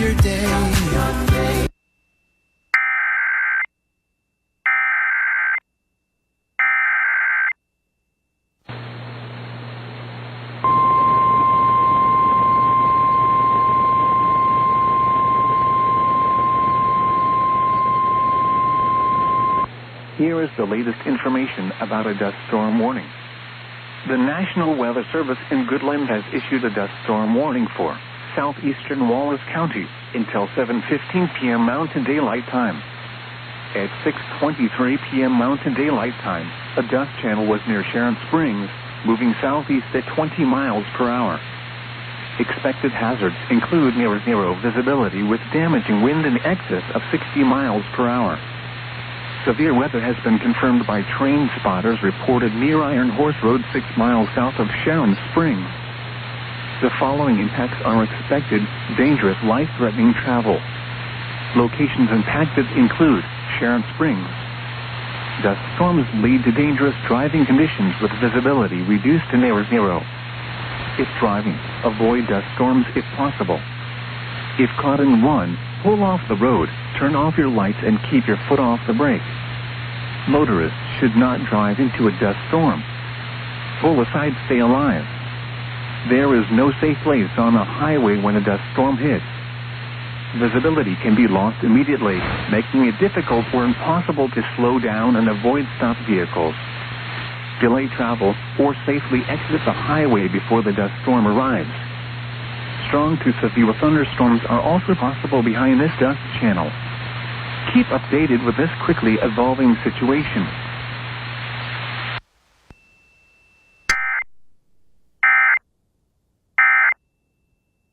your day. Here is the latest information about a dust storm warning. The National Weather Service in Goodland has issued a dust storm warning for southeastern Wallace County until 7:15 p.m. Mountain Daylight Time. At 6:23 p.m. Mountain Daylight Time, a dust channel was near Sharon Springs, moving southeast at 20 miles per hour. Expected hazards include near zero visibility with damaging wind in excess of 60 miles per hour. Severe weather has been confirmed by train spotters reported near Iron Horse Road 6 miles south of Sharon Springs. The following impacts are expected: dangerous, life-threatening travel. Locations impacted include Sharon Springs. Dust storms lead to dangerous driving conditions with visibility reduced to near zero. If driving, avoid dust storms if possible. If caught in one, pull off the road, turn off your lights, and keep your foot off the brake. Motorists should not drive into a dust storm. Pull aside, stay alive. There is no safe place on a highway when a dust storm hits. Visibility can be lost immediately, making it difficult or impossible to slow down and avoid stopped vehicles. Delay travel or safely exit the highway before the dust storm arrives. Strong to severe thunderstorms are also possible behind this dust channel. Keep updated with this quickly evolving situation.